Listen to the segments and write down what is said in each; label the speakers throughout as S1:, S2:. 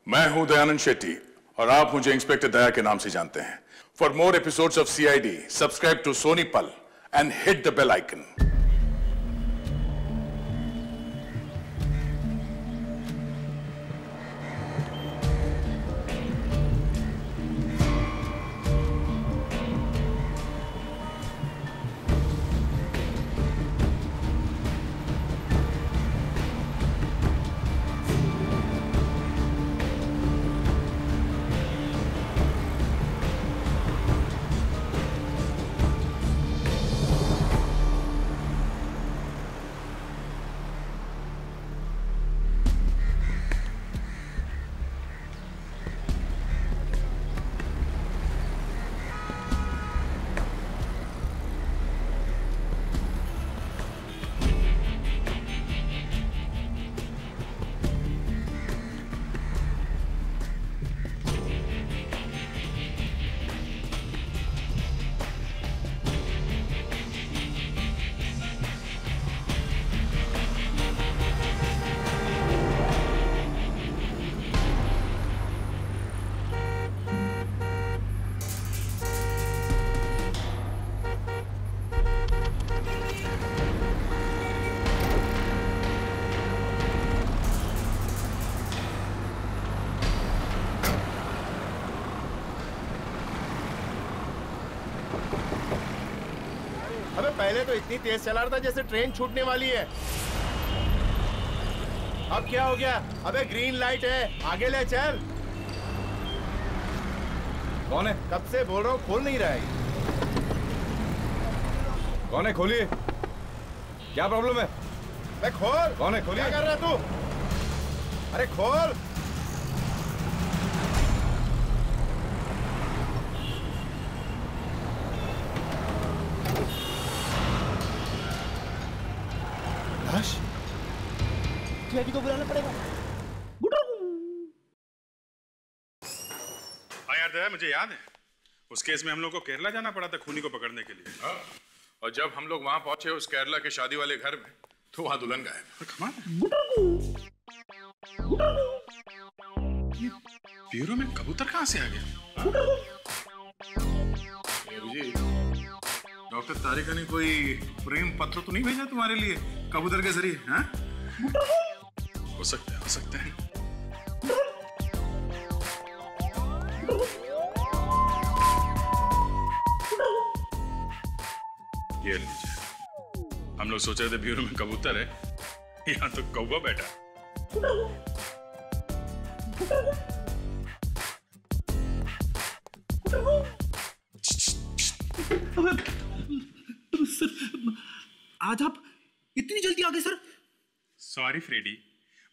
S1: मैं हूं दयानंद शेट्टी और आप मुझे इंस्पेक्टर दया के नाम से जानते हैं। For more episodes of CID subscribe to Sony Pal and hit the bell icon.
S2: पहले तो इतनी तेज चला रहा था जैसे ट्रेन छूटने वाली है। अब क्या हो गया? अबे ग्रीन लाइट है, आगे ले चल।
S3: कौन है?
S2: कब से बोल रहा हूँ, खोल नहीं रहा है।
S3: कौन है? खोलिए। क्या प्रॉब्लम है?
S2: अबे खोल।
S3: कौन है? खोलिए।
S2: क्या कर रहा तू? अरे खोल।
S4: सीआईडी को बुलाना पड़ेगा।
S5: हाँ यार दया, मुझे याद है उस केस में हम लोग को केरला जाना पड़ा था खूनी को पकड़ने के लिए।
S1: हाँ? और जब हम लोग वहां पहुंचे उस केरला के शादी वाले घर में तो वहां दुल्हन गायब।
S5: ब्यूरो में कबूतर कहाँ से आ गया?
S1: डॉक्टर तारिका ने कोई प्रेम पत्र तो नहीं भेजा तुम्हारे लिए कबूतर के जरिए? हाँ?
S5: हो सकता है, हो सकता है। ये लीजिए, हम लोग सोच रहे थे ब्यूरो में कबूतर है, यहाँ तो कौवा बैठा।
S4: सर, आज आप इतनी जल्दी आ गए सर?
S5: सॉरी फ्रेडी,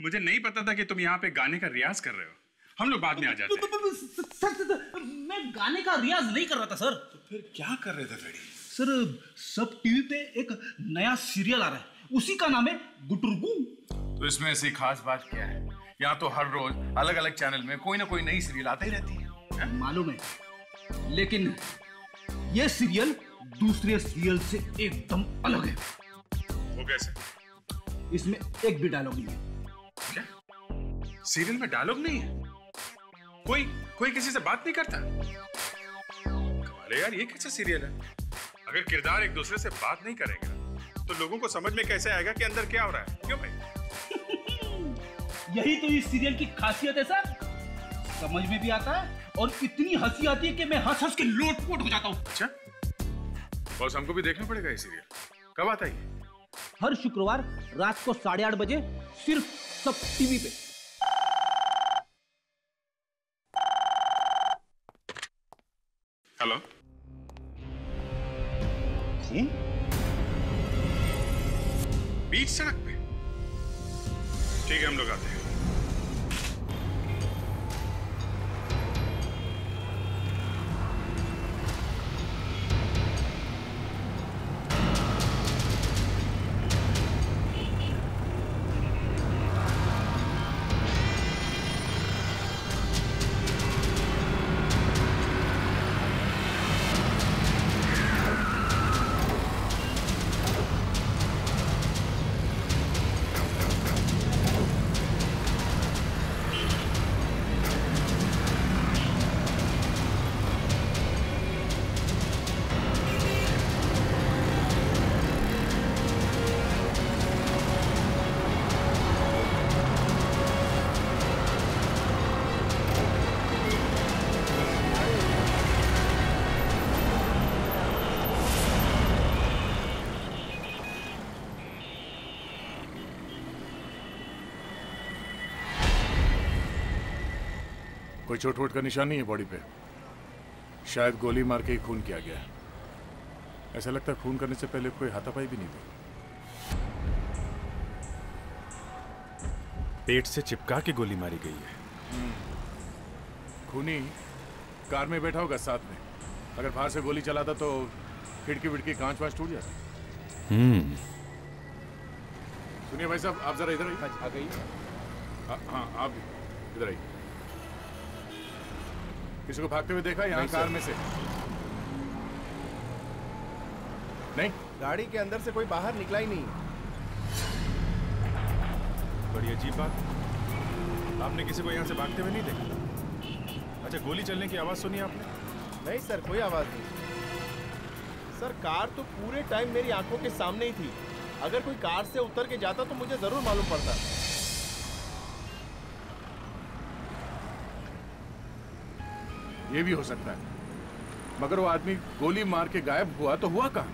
S5: मुझे नहीं पता था कि तुम यहाँ पे गाने का रियाज कर रहे हो। हम लोग बाद में आ जाते हैं।
S4: सर, मैं गाने का रियाज नहीं कर रहा था सर।
S1: तो फिर क्या कर रहे थे फ्रेडी?
S4: सर, सब टीवी पे एक नया सीरियल आ रहा है, उसी का नाम है गुटुरगू।
S1: तो इसमें ऐसी खास बात क्या है? यहाँ तो हर रोज अलग अलग चैनल में कोई ना कोई नई सीरियल आती ही रहती है।
S4: मालूम है, लेकिन ये सीरियल दूसरे सीरियल से एकदम अलग है।
S5: वो कैसे?
S4: इसमें एक भी डायलॉग नहीं है।
S5: क्या? सीरियल में डायलॉग नहीं है? कोई किसी से बात नहीं करता? कमाल है यार, ये कैसा सीरियल है? अगर किरदार एक दूसरे से बात नहीं करेगा तो लोगों को समझ में कैसे आएगा कि अंदर क्या हो रहा है? क्यों भाई?
S4: यही तो इस सीरियल की खासियत है सर। समझ में भी आता है और इतनी हंसी आती है कि मैं हंस हंस के लोटपोट हो जाता हूँ।
S5: अच्छा, बॉस हमको भी देखना पड़ेगा ये सीरियल। कब आता है?
S4: हर शुक्रवार रात को 8:30 बजे, सिर्फ सब टीवी पे।
S5: हेलो, खून बीच सड़क पे? ठीक है, हम लोग आते हैं।
S1: कोई चोट वोट का निशान नहीं है बॉडी पे। शायद गोली मार के ही खून किया गया। ऐसा लगता है खून करने से पहले कोई हाथापाई भी नहीं थी।
S5: पेट से चिपका के गोली मारी गई है।
S1: खूनी कार में बैठा होगा साथ में। अगर बाहर से गोली चलाता तो खिड़की विड़की कांच वांच टूट जाता। सुनिए भाई साहब, आप जरा इधर आइए।
S2: आ गई।
S1: हाँ आप इधर आइए। किसी को भागते हुए देखा यहाँ कार में से? नहीं,
S2: गाड़ी के अंदर से कोई बाहर निकला ही नहीं।
S5: बड़ी अजीब बात। आपने किसी को यहाँ से भागते हुए नहीं देखा? अच्छा, गोली चलने की आवाज सुनी आपने?
S2: नहीं सर, कोई आवाज नहीं। सर कार तो पूरे टाइम मेरी आंखों के सामने ही थी। अगर कोई कार से उतर के जाता तो मुझे जरूर मालूम पड़ता।
S1: ये भी हो सकता है, मगर वो आदमी गोली मार के गायब हुआ तो हुआ कहाँ?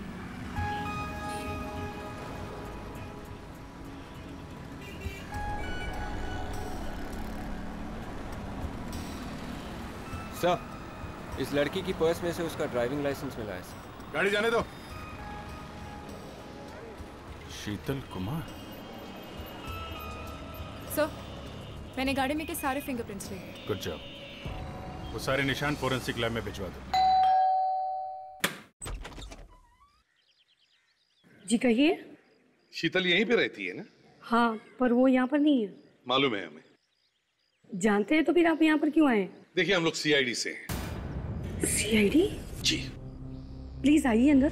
S6: सर, इस लड़की की पर्स में से उसका ड्राइविंग लाइसेंस मिला है सर।
S1: गाड़ी जाने दो।
S5: शीतल कुमार।
S7: सर, मैंने गाड़ी में के सारे फिंगरप्रिंट्स लिए।
S5: Good job. वो सारे निशान फोरेंसिक लैब में भिजवा दो।
S8: जी कहिए।
S9: शीतल यहीं पे रहती है ना?
S8: हाँ, पर वो यहाँ पर नहीं है।
S9: मालूम है हमें।
S8: जानते हैं तो फिर आप यहाँ पर क्यों आए?
S9: देखिए, हम लोग सीआईडी से हैं।
S8: सीआईडी?
S9: जी।
S8: प्लीज आइए अंदर।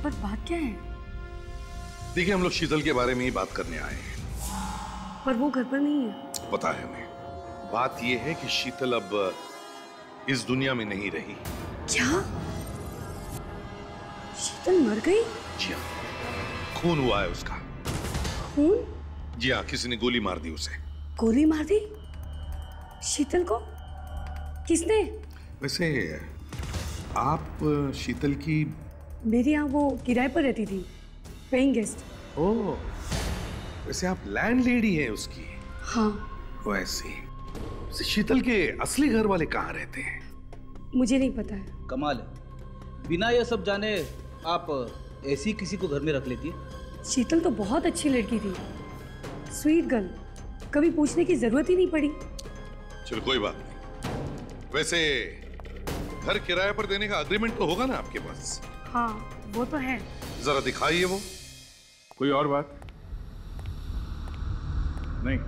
S8: पर बात क्या है?
S9: देखिए, हम लोग शीतल के बारे में ही बात करने आए हैं।
S8: पर वो घर पर नहीं है।
S9: पता है हमें। बात ये है कि शीतल अब इस दुनिया में नहीं रही।
S8: क्या? शीतल मर गई?
S9: जी हाँ, खून हुआ है उसका।
S8: खून?
S9: जी हाँ, किसी ने गोली मार दी उसे।
S8: गोली मार दी? शीतल को? किसने?
S9: वैसे आप शीतल की?
S8: मेरे यहाँ वो किराए पर रहती थी, पेइंग गेस्ट।
S9: ओह, वैसे आप लैंडलेडी हैं उसकी?
S8: हाँ।
S9: वैसे शीतल के असली घर वाले कहाँ रहते हैं?
S8: मुझे नहीं पता है।
S4: कमाल है, बिना ये सब जाने आप ऐसी किसी को घर में रख लेती है।
S8: शीतल तो बहुत अच्छी लड़की थी, स्वीट गर्ल, कभी पूछने की जरूरत ही नहीं पड़ी।
S9: चलो कोई बात नहीं। वैसे घर किराए पर देने का एग्रीमेंट तो होगा ना आपके पास?
S8: हाँ, वो तो है।
S9: जरा दिखाइए वो।
S1: कोई और बात? नहीं,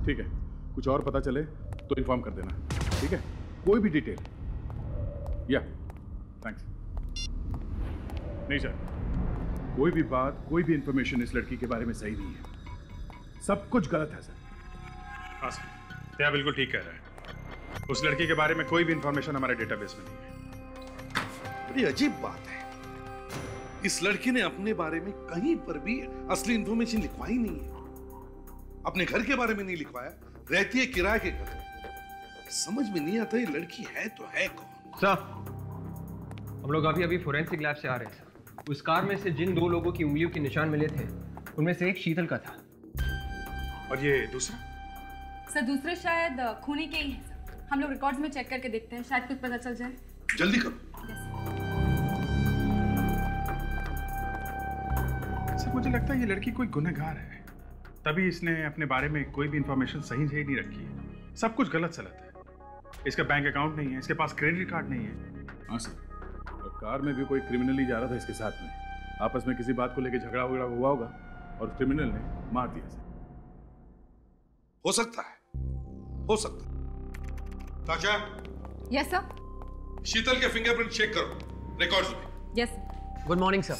S1: ठीक है। कुछ और पता चले तो इन्फॉर्म कर देना, ठीक है? कोई भी डिटेल। या थैंक्स। नहीं सर, कोई भी बात, कोई भी इंफॉर्मेशन इस लड़की के बारे में सही नहीं है। सब कुछ गलत है सर।
S5: हाँ सर, क्या बिल्कुल ठीक कह रहा है। उस लड़की के बारे में कोई भी इंफॉर्मेशन हमारे डेटाबेस में नहीं है।
S9: बड़ी अजीब बात है, इस लड़की ने अपने बारे में कहीं पर भी असली इंफॉर्मेशन लिखवाई नहीं है। अपने घर के बारे में नहीं लिखवाया, रहती है किराए के घर। समझ में नहीं आता ये लड़की है तो है कौन?
S6: सर, हम लोग अभी फोरेंसिक लैब से आ रहे हैं सर। उस कार में से जिन 2 लोगों की उंगलियों के निशान मिले थे, उनमें से एक शीतल का था।
S5: और ये दूसरा?
S7: सर, दूसरे शायद खूनी के ही हैं सर। हम लोग रिकॉर्ड्स में चेक करके देखते हैं, शायद कुछ पता चल जाए।
S9: जल्दी करो।
S5: सर, मुझे लगता है ये लड़की कोई गुनहगार है, तभी इसने अपने बारे में कोई भी इंफॉर्मेशन सही से नहीं रखी है। सब कुछ गलत सलत है। इसका बैंक अकाउंट नहीं है, इसके पास क्रेडिट कार्ड नहीं है।
S1: हाँ सर, और कार में भी कोई क्रिमिनल ही जा रहा था इसके साथ में। आपस में किसी बात को लेकर झगड़ा वगड़ा हुआ होगा और क्रिमिनल ने मार दिया सर।
S9: हो सकता है, हो सकता है। ताशा,
S7: यस सर।
S9: शीतल के फिंगरप्रिंट चेक करो रिकॉर्ड्स में।
S7: यस।
S6: Good morning sir.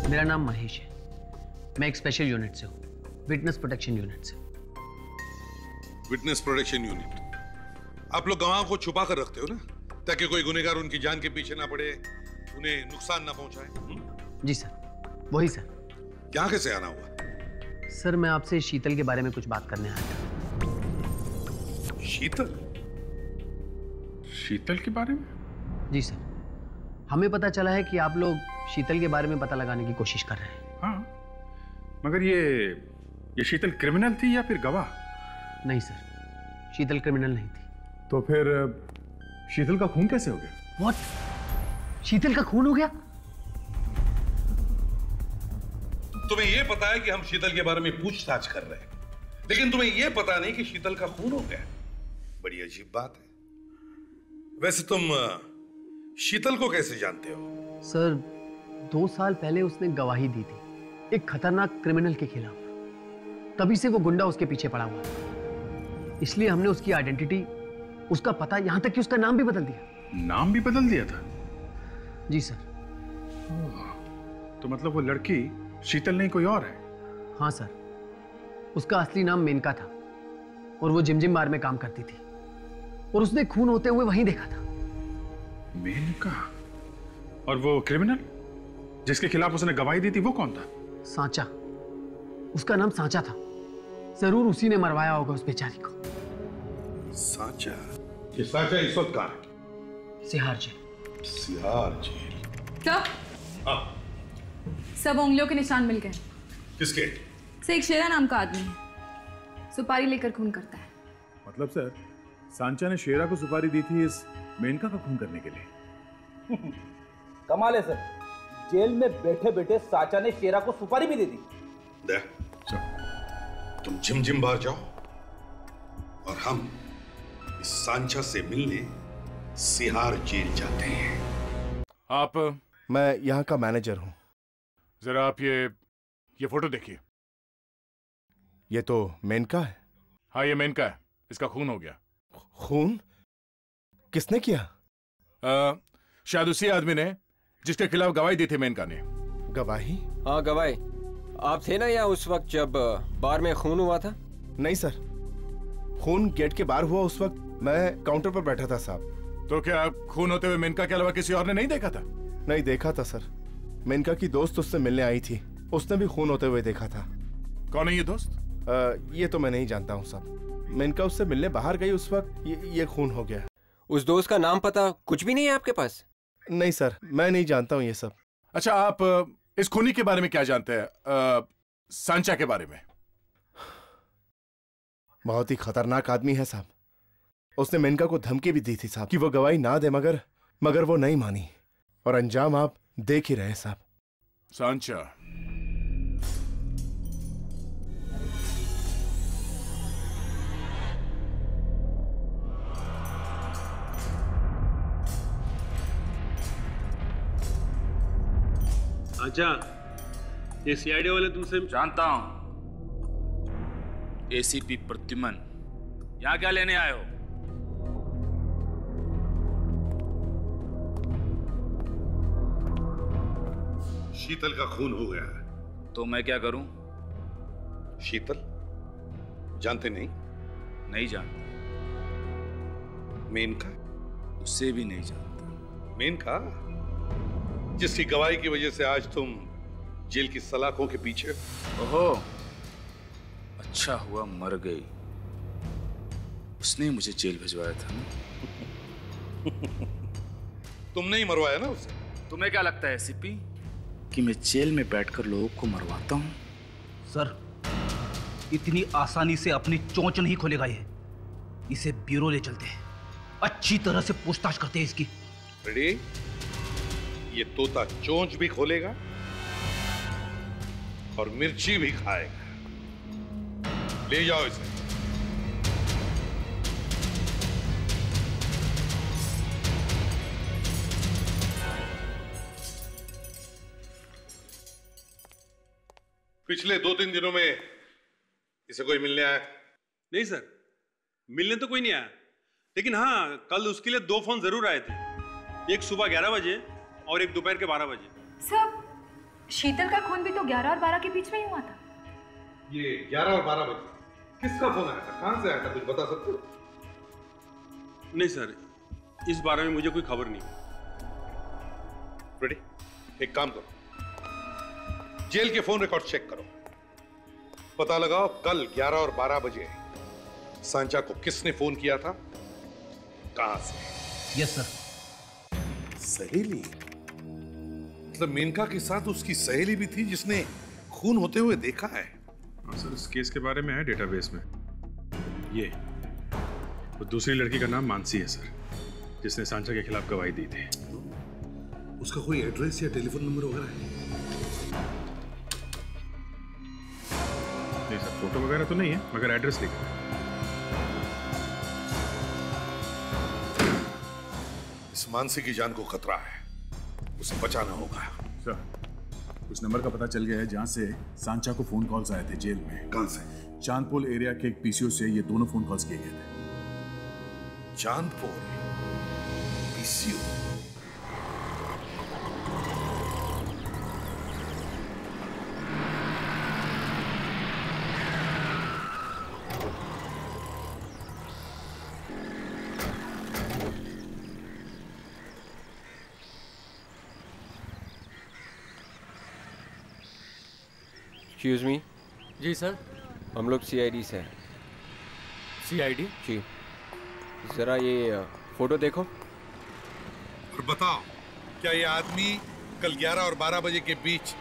S6: मेरा नाम महेश है। मैं एक स्पेशल यूनिट से हूँ, विटनेस प्रोटेक्शन यूनिट से।
S9: Witness protection unit. आप लोग गवाह को छुपा कर रखते हो ना, ताकि कोई गुनहगार उनकी जान के पीछे ना पड़े, उन्हें नुकसान ना पहुंचाए।
S6: जी सर, वही सर।
S9: यहाँ कैसे आना हुआ?
S6: सर, मैं आपसे शीतल के बारे में कुछ बात करने आया था।
S9: शीतल?
S5: शीतल के बारे में?
S6: जी सर।
S10: हमें पता चला है कि आप लोग शीतल के बारे में पता लगाने की कोशिश कर रहे हैं।
S5: हाँ, मगर ये शीतल क्रिमिनल थी या फिर गवाह?
S10: नहीं सर, शीतल क्रिमिनल नहीं थी।
S5: तो फिर शीतल का खून कैसे हो गया?
S10: व्हाट? शीतल का खून हो गया?
S9: तुम्हें यह पता है कि हम शीतल के बारे में पूछताछ कर रहे हैं, लेकिन तुम्हें यह पता नहीं कि शीतल का खून हो गया। बड़ी अजीब बात है। वैसे तुम शीतल को कैसे जानते हो?
S10: सर, 2 साल पहले उसने गवाही दी थी एक खतरनाक क्रिमिनल के खिलाफ। तभी से वो गुंडा उसके पीछे पड़ा हुआ था। इसलिए हमने उसकी आइडेंटिटी, उसका पता, यहां तक कि उसका नाम भी बदल दिया।
S5: नाम भी बदल दिया था?
S10: जी सर।
S5: तो मतलब वो लड़की शीतल नहीं कोई और है?
S10: हाँ सर, उसका असली नाम मेनका था और वो जिम बार में काम करती थी और उसने खून होते हुए वहीं देखा था।
S5: मेनका? और वो क्रिमिनल जिसके खिलाफ उसने गवाही दी थी वो कौन था?
S10: सांचा। उसका नाम सांचा था। जरूर उसी ने मरवाया होगा उस बेचारी को।
S9: सांचा? ये सांचा इस वक्त कहां है?
S10: सिहार जेल।
S9: सिहार जेल?
S7: सब सब उंगलियों के निशान मिल गए।
S9: किसके?
S7: से एक शेरा नाम का आदमी है, सुपारी लेकर खून करता है।
S1: मतलब सर, सांचा ने शेरा को सुपारी दी थी इस मेनका का खून करने के लिए?
S4: कमाल है सर, जेल में बैठे बैठे सांचा ने शेरा को सुपारी भी दे दी।
S9: दे, तुम जिम बार जाओ और हम इस सांचा से मिलने सिहार जेल जाते हैं।
S5: आप?
S2: मैं यहाँ का मैनेजर हूँ।
S5: जरा आप ये फोटो देखिए।
S2: ये तो मेनका है।
S5: हाँ, ये मेनका है। इसका खून हो गया।
S2: खून? किसने किया?
S5: शायद उसी आदमी ने जिसके खिलाफ गवाही दी थी मेनका ने।
S2: गवाही?
S6: हाँ, गवाही। आप थे ना यहाँ उस वक्त जब बार में खून हुआ था?
S2: नहीं सर, खून गेट के बाहर हुआ उस वक्त मैं काउंटर पर बैठा था साहब।
S5: तो क्या खून होते हुए मेनका के अलावा किसी और ने नहीं देखा था?
S2: नहीं देखा था सर। मेनका की दोस्त उससे मिलने आई थी, उसने भी खून होते हुए देखा था।
S5: कौन है ये दोस्त?
S2: ये तो मैं नहीं जानता हूँ साहब। मेनका उससे मिलने बाहर गई उस वक्त ये खून हो गया।
S6: उस दोस्त का नाम पता कुछ भी नहीं है आपके पास?
S2: नहीं सर, मैं नहीं जानता हूँ ये सब।
S5: अच्छा, आप इस खूनी के बारे में क्या जानते हैं? सांचा के बारे में?
S2: बहुत ही खतरनाक आदमी है साहब। उसने मेनका को धमकी भी दी थी साहब कि वो गवाही ना दे, मगर वो नहीं मानी और अंजाम आप देख ही रहे साहब।
S5: सांचा?
S11: अच्छा, ये सीआईडी वाले तुमसे?
S4: जानता हूं। एसीपी प्रद्युमन, यहां क्या लेने आए हो?
S9: शीतल का खून हो गया है।
S4: तो मैं क्या करूं?
S9: शीतल जानते नहीं?
S4: नहीं जानता।
S9: मेनका?
S4: उसे भी नहीं जानता।
S9: मेनका जिसकी गवाही की वजह से आज तुम जेल की सलाखों के पीछे?
S4: ओहो, अच्छा हुआ मर गई। उसने मुझे जेल भिजवाया था ना।
S9: तुमने ही मरवाया ना उसे?
S4: तुम्हें क्या लगता है एसीपी कि मैं जेल में बैठकर लोगों को मरवाता हूं? सर, इतनी आसानी से अपनी चोंच नहीं खोलेगा ये। इसे ब्यूरो ले चलते हैं, अच्छी तरह से पूछताछ करते हैं इसकी।
S9: रेडी? ये तोता चोंच भी खोलेगा और मिर्ची भी खाएगा। ले जाओ इसे। पिछले 2-3 दिनों में इसे कोई मिलने आया?
S11: नहीं सर, मिलने तो कोई नहीं आया, लेकिन हाँ, कल उसके लिए 2 फोन जरूर आए थे। एक सुबह 11 बजे और एक दोपहर के 12 बजे।
S7: सब शीतल का खून भी तो 11 और 12 के बीच में ही हुआ था।
S9: ये 11 और 12 बजे किसका फोन आया था? कहां से आया था? कुछ बता सकते हो?
S11: नहीं सर, इस बारे में मुझे कोई खबर नहीं।
S9: रेडी? एक काम करो, जेल के फोन रिकॉर्ड चेक करो, पता लगाओ कल 11 और 12 बजे सांचा को किसने फोन किया था, कहां से।
S4: Yes sir.
S9: सहेली? मतलब मेनका के साथ उसकी सहेली भी थी जिसने खून होते हुए देखा है।
S5: सर इस केस के बारे में है डेटाबेस में। ये वो दूसरी लड़की का नाम मानसी है सर, जिसने सांचा के खिलाफ गवाही दी थी।
S9: उसका कोई एड्रेस या टेलीफोन नंबर वगैरह है?
S5: नहीं सर, फोटो वगैरह तो नहीं है, मगर एड्रेस लिखा है।
S9: इस मानसी की जान को खतरा है, उसे बचाना होगा।
S1: सर उस नंबर का पता चल गया है जहां से सांचा को फोन कॉल्स आए थे जेल में।
S9: कहां से?
S1: चांदपोल एरिया के एक पीसीओ से ये दोनों फोन कॉल्स किए गए थे।
S9: चांदपोल पीसीओ?
S6: Excuse me.
S12: जी सर।
S6: हम लोग सीआईडी से हैं।
S12: सीआईडी?
S6: जी। जरा ये फोटो देखो
S9: और बताओ, क्या ये आदमी कल 11 और 12 बजे के बीच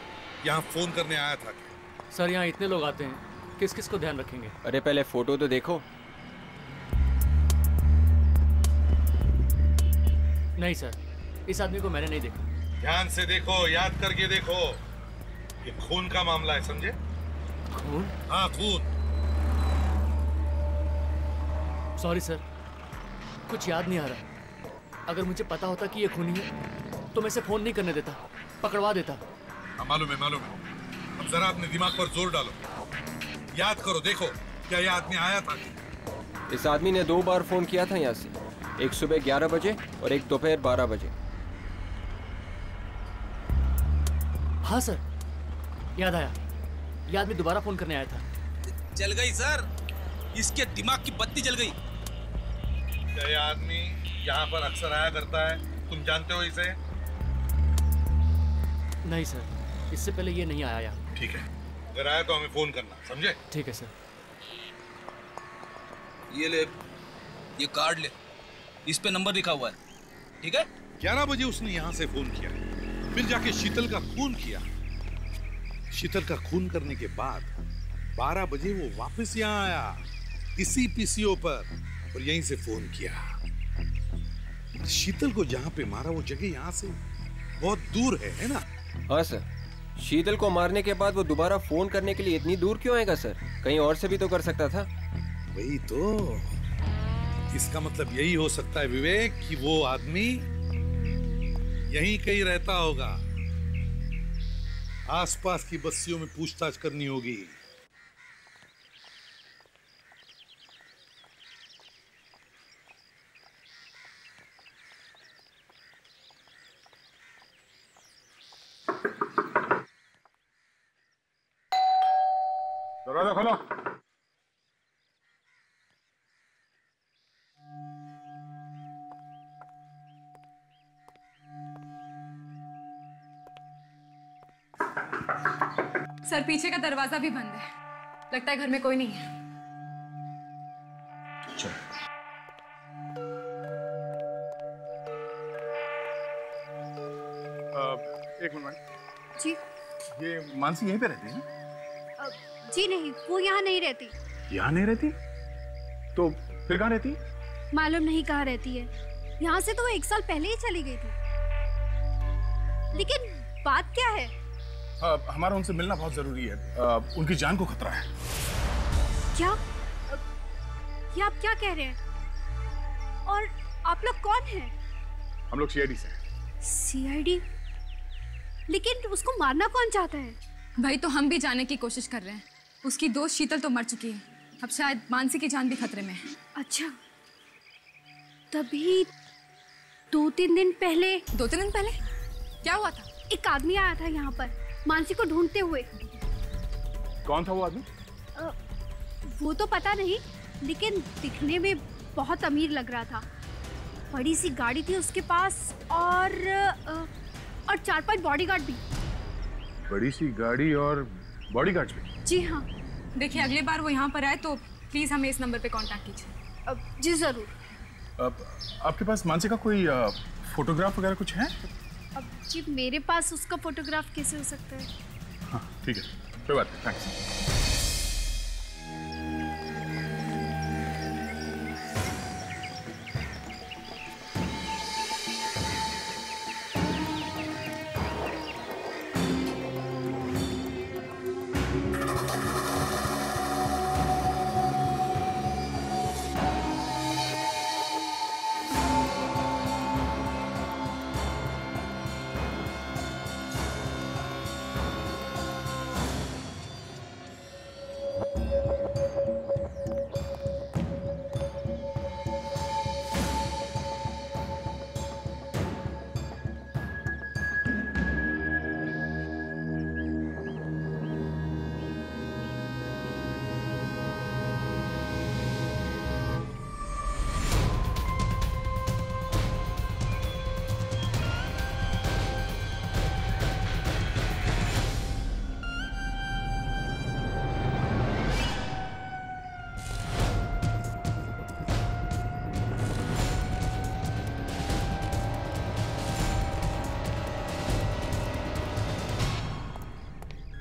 S9: यहाँ फोन करने आया था?
S12: सर यहाँ इतने लोग आते हैं, किस किस को ध्यान रखेंगे?
S6: अरे पहले फोटो तो देखो।
S12: नहीं सर, इस आदमी को मैंने नहीं देखा।
S9: ध्यान से देखो, याद करके देखो। ये खून का मामला है, समझे?
S12: खून?
S9: हाँ खून।
S12: सॉरी सर, कुछ याद नहीं आ रहा। अगर मुझे पता होता कि ये खूनी है तो मैं इसे फोन नहीं करने देता, पकड़वा देता।
S9: मालूम है, मालूम है। अब जरा अपने दिमाग पर जोर डालो, याद करो, देखो क्या ये आदमी आया था?
S6: इस आदमी ने 2 बार फोन किया था यहाँ से, एक सुबह 11 बजे और एक दोपहर 12 बजे।
S12: हाँ सर, याद आया। ये आदमी दोबारा फोन करने आया था।
S4: जल गई सर, इसके दिमाग की बत्ती जल गई।
S9: क्या ये आदमी यहाँ पर अक्सर आया करता है? तुम जानते हो इसे?
S12: नहीं सर, इससे पहले ये नहीं आया यहाँ।
S9: ठीक है, अगर आया तो हमें फोन करना, समझे?
S12: ठीक है सर।
S4: ये ले, ये कार्ड ले, इस पे नंबर लिखा हुआ है, ठीक है?
S9: 11 बजे उसने यहाँ से फोन किया, फिर जाके शीतल का खून किया। शीतल का खून करने के बाद 12 बजे वो वापस यहाँ आया, इसी पीसीओ पर, और यहीं से फोन किया। शीतल को जहाँ पे मारा वो जगह यहाँ से बहुत दूर है ना?
S6: हाँ सर। शीतल को मारने के बाद वो दोबारा फोन करने के लिए इतनी दूर क्यों आएगा सर? कहीं और से भी तो कर सकता था।
S9: वही तो, इसका मतलब यही हो सकता है विवेक कि वो आदमी यहीं कहीं रहता होगा। आसपास की बस्तियों में पूछताछ करनी होगी।
S1: दरवाजा खोलो।
S7: सर पीछे का दरवाजा भी बंद है, लगता है घर में कोई नहीं है।
S1: चलो। एक मिनट
S13: जी।
S1: ये मानसी यहीं पे रहती है?
S13: जी नहीं, वो यहाँ नहीं रहती।
S1: यहाँ नहीं रहती? तो फिर कहाँ रहती?
S13: मालूम नहीं कहाँ रहती है। यहाँ से तो वो 1 साल पहले ही चली गई थी। लेकिन बात क्या है?
S1: हमारा उनसे मिलना बहुत जरूरी है। उनकी जान को खतरा है।
S13: क्या? ये आप क्या कह रहे हैं? और आप लोग कौन हैं?
S1: हम लोग सीआईडी से हैं।
S13: सीआईडी? लेकिन उसको मारना कौन चाहता है?
S7: भाई तो हम भी जानने की कोशिश कर रहे हैं। उसकी दोस्त शीतल तो मर चुकी है, अब शायद मानसी की जान भी खतरे में है।
S13: अच्छा, तभी 2-3 दिन पहले।
S7: 2-3 दिन पहले क्या हुआ था?
S13: एक आदमी आया था यहाँ पर मानसी को ढूंढते हुए।
S1: कौन था वो आदमी?
S13: वो तो पता नहीं, लेकिन दिखने में बहुत अमीर लग रहा था। बड़ी सी गाड़ी थी उसके पास और 4-5 बॉडीगार्ड भी।
S1: बड़ी सी गाड़ी और बॉडीगार्ड भी?
S13: जी हाँ।
S7: देखिए अगली बार वो यहाँ पर आए तो प्लीज हमें इस नंबर पे कांटेक्ट कीजिए।
S13: जी जरूर।
S1: आपके पास मानसी का कोई फोटोग्राफ वगैरह कुछ है?
S13: अब जी मेरे पास उसका फोटोग्राफ कैसे हो सकता है?
S1: हाँ ठीक है, कोई बात नहीं, थैंक्स।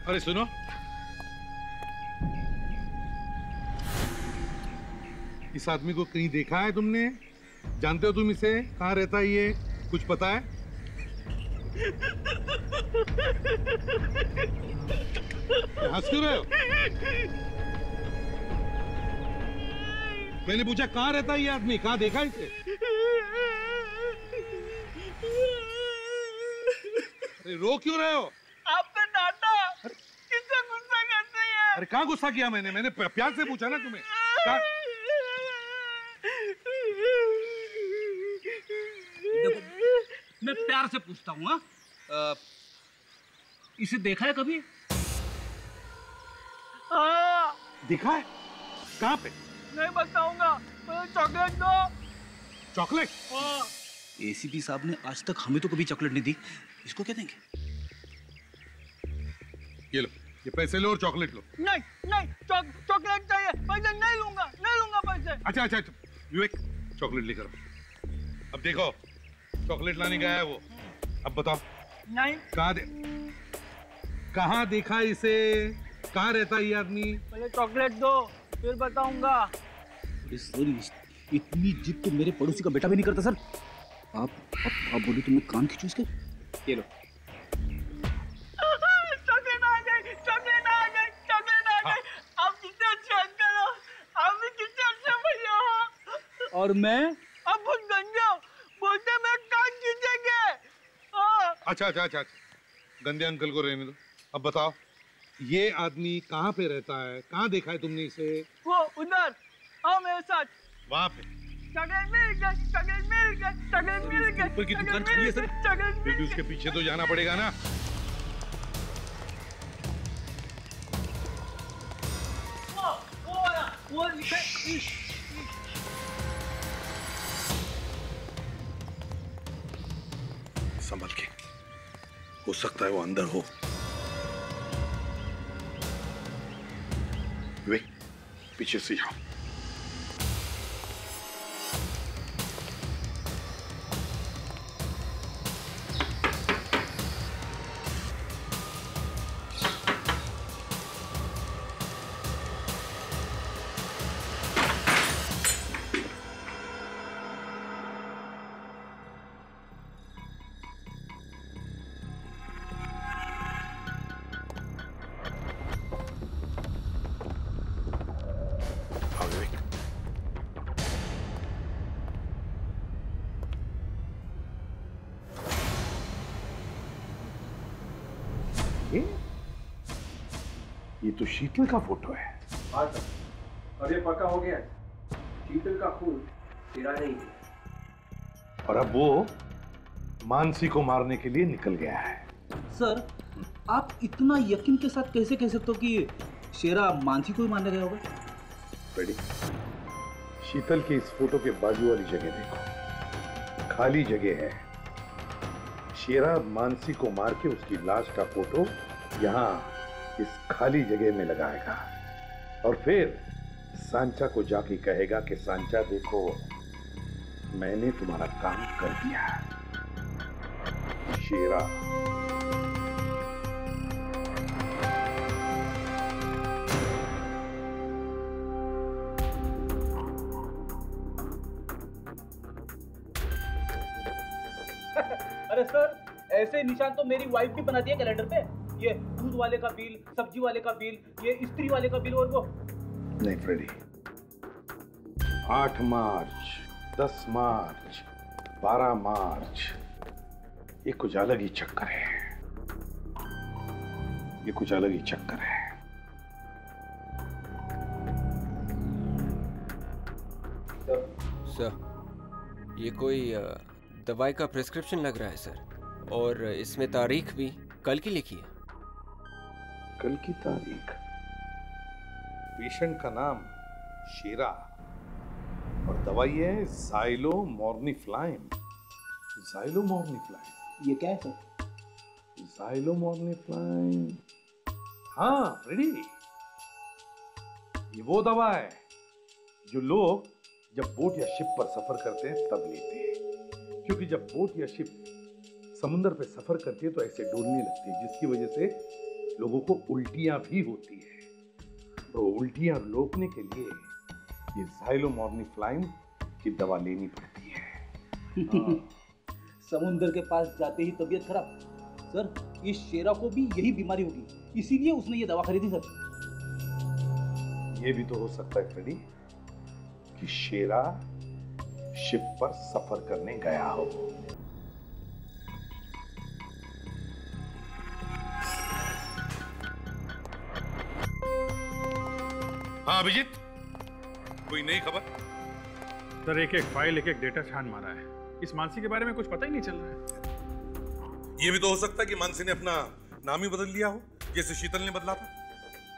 S1: अरे सुनो, इस आदमी को कहीं देखा है तुमने? जानते हो तुम इसे? कहाँ रहता है ये? कुछ पता है? हंस क्यों रहे हो? मैंने पूछा कहाँ रहता है ये आदमी? कहाँ देखा है इसे? अरे रो क्यों रहे हो?
S14: आपने डांटा, किससे गुस्सा करते हैं?
S9: अरे कहाँ गुस्सा किया मैंने? मैंने प्यार से पूछा ना तुम्हें।
S4: देखो, मैं प्यार से पूछता हूँ। इसे देखा है कभी?
S14: हाँ।
S9: देखा है? कहाँ पे?
S14: नहीं बताऊंगा, चॉकलेट दो।
S9: चॉकलेट?
S14: हाँ।
S4: एसीपी साहब ने आज तक हमें तो कभी चॉकलेट नहीं दी, इसको क्या देंगे?
S9: ये लो, ये पैसे लो और चॉकलेट लो।
S14: नहीं नहीं, चॉकलेट चाहिए, पैसे नहीं लूंगा पैसे।
S9: अच्छा, विवेक चॉकलेट लेकर आओ। अब देखो, चॉकलेट लाने गया है वो। अब बताओ।
S14: नहीं।
S9: कहाँ देखा इसे? कहाँ रहता है ये आदमी?
S14: पहले चॉकलेट दो, फिर बताऊंगा।
S4: सर, इतनी जिद तो मेरे पड़ोसी का बेटा भी नहीं करता सर। आप बोलो, तुमने कान खींचो इसके। ये लो। और मैं
S14: अब बहुत गंदे हो, बोलते मैं कान खींचेंगे।
S9: अच्छा, गंदे अंकल को रहने दो। अब बताओ, ये आदमी कहाँ पे रहता है? कहाँ देखा है तुमने इसे?
S14: वो उधर, आओ मेरे साथ।
S9: वहाँ पे?
S14: चॉकलेट मिल गया।
S9: ऊपर की दुकान खाली है सर। फिर भी उसके पीछे तो जाना पड़ेगा ना।
S14: वो लिखा।
S9: संभल के, हो सकता है वो अंदर हो। वे पीछे से जाओ। ये तो शीतल का फोटो है।
S6: हाँ सर, अब ये पक्का हो गया। शीतल का खून तेरा नहीं है।
S9: और अब वो मानसी को मारने के लिए निकल गया है।
S4: सर, आप इतना यकीन के साथ कैसे कह सकते हो कि शेरा मानसी को ही मारने गया होगा?
S9: रेडी? शीतल के इस फोटो के बाजू वाली जगह देखो, खाली जगह है। शेरा मानसी को मार के उसकी लाश का फोटो यहाँ इस खाली जगह में लगाएगा और फिर सांचा को जाके कहेगा कि सांचा देखो, मैंने तुम्हारा काम कर दिया। शेरा।
S4: अरे सर, ऐसे निशान तो मेरी वाइफ भी बनाती है कैलेंडर पे। ये दूध वाले का बिल, सब्जी वाले का बिल, ये इस्त्री वाले का बिल और वो।
S9: नहीं फ्रेडी, 8 मार्च, 10 मार्च, 12 मार्च, ये कुछ अलग ही चक्कर है। ये कुछ अलग ही चक्कर है।
S6: सर, ये कोई दवाई का प्रिस्क्रिप्शन लग रहा है सर, और इसमें तारीख भी कल की लिखी है।
S9: कल की तारीख? पेशेंट का नाम शेरा और दवाई है ज़ाइलोमॉर्निफ्लाइम। ज़ाइलोमॉर्निफ्लाइम।
S4: ये क्या है सर?
S9: ज़ाइलोमॉर्निफ्लाइम, हाँ रेडी। ये वो दवा है जो लोग जब बोट या शिप पर सफर करते हैं तब लेते हैं, क्योंकि जब बोट या शिप समुद्र पे सफर करती है तो ऐसे डोलने लगती है, जिसकी वजह से लोगों को उल्टियां भी होती है। तो उल्टियां रोकने के लिए ये ज़ाइलोमॉर्निफ्लाइम की दवा लेनी पड़ती है।
S4: समुद्र के पास जाते ही तबीयत खराब। सर, इस शेरा को भी यही बीमारी होगी, इसीलिए उसने ये दवा खरीदी सर।
S9: ये भी तो हो सकता है फ्रेडी कि शेरा शिप पर सफर करने गया हो। हाँ अभिजीत, कोई नई खबर?
S5: सर, एक फाइल, एक डेटा छान मारा है। इस मानसी के बारे में कुछ पता ही नहीं चल रहा है।
S9: ये भी तो हो सकता है कि मानसी ने अपना नाम ही बदल लिया हो, जैसे शीतल ने बदला था।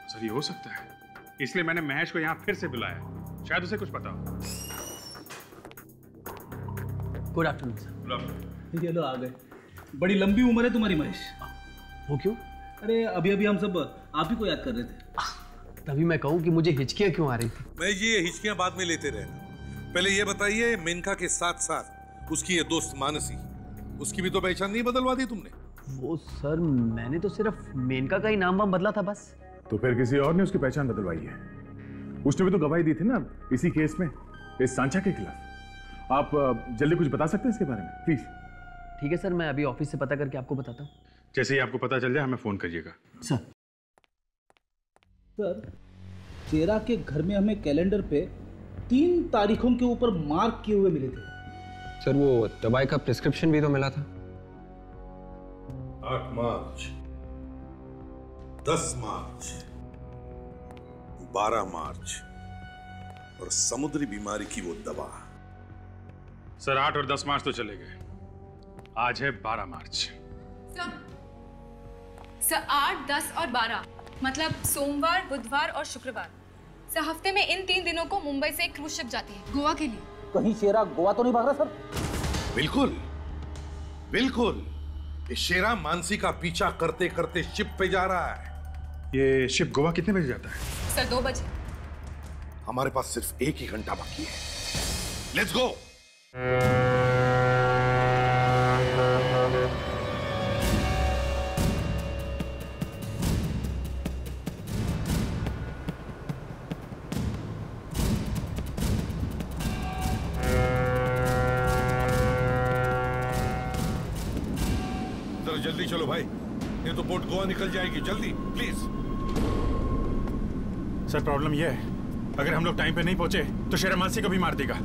S5: सर, ये हो सकता है, इसलिए मैंने महेश को यहाँ फिर से बुलाया, शायद उसे कुछ पता हो।
S10: Good afternoon sir.
S4: ये लो आ गए। बड़ी लंबी उम्र है तुम्हारी महेश।
S10: वो क्यों?
S4: अरे अभी अभी हम सब आप ही को याद कर रहे थे।
S10: तभी मैं कहूँ कि मुझे हिचकियाँ क्यों आ रही थी।
S9: मैं ये हिचकियाँ बाद में लेते रहना, पहले ये बताइए मेनका के साथ साथ उसकी ये दोस्त मानसी, उसकी भी तो पहचान नहीं बदलवा दी तुमने?
S10: वो सर, मैंने तो सिर्फ मेनका का ही नाम वाम बदला था बस।
S1: तो फिर किसी और ने उसकी पहचान बदलवाई है। उसने भी तो गवाही दी थी ना इसी केस में, इस सांचा के खिलाफ। आप जल्दी कुछ बता सकते हैं इसके बारे में प्लीज?
S10: ठीक है सर, मैं अभी ऑफिस से पता करके आपको बताता हूँ।
S5: जैसे ही आपको पता चल जाए हमें फोन करिएगा।
S4: सर, शेरा के घर में हमें कैलेंडर पे 3 तारीखों के ऊपर मार्क किए हुए मिले थे।
S6: सर, वो दवाई का प्रिस्क्रिप्शन भी तो मिला था।
S9: 8 मार्च, 10 मार्च, 12 मार्च और समुद्री बीमारी की वो दवा।
S5: सर, 8 और 10 मार्च तो चले गए, आज है 12 मार्च।
S7: सर 8, 10 और 12 मतलब सोमवार, बुधवार और शुक्रवार। सर, हफ्ते में इन 3 दिनों को मुंबई से एक क्रूज शिप जाती है गोवा के लिए।
S4: कहीं शेरा गोवा तो नहीं भाग रहा सर?
S9: बिल्कुल बिल्कुल, ये शेरा मानसी का पीछा करते करते शिप पे जा रहा है।
S5: ये शिप गोवा कितने बजे जाता है?
S7: सर 2 बजे।
S9: हमारे पास सिर्फ 1 ही घंटा बाकी है। Let's go. जल्दी चलो भाई, ये तो बोट गोवा निकल जाएगी। जल्दी प्लीज।
S5: सर, प्रॉब्लम यह है, अगर हम लोग टाइम पे नहीं पहुंचे तो शेरा मानसी को भी मार देगा।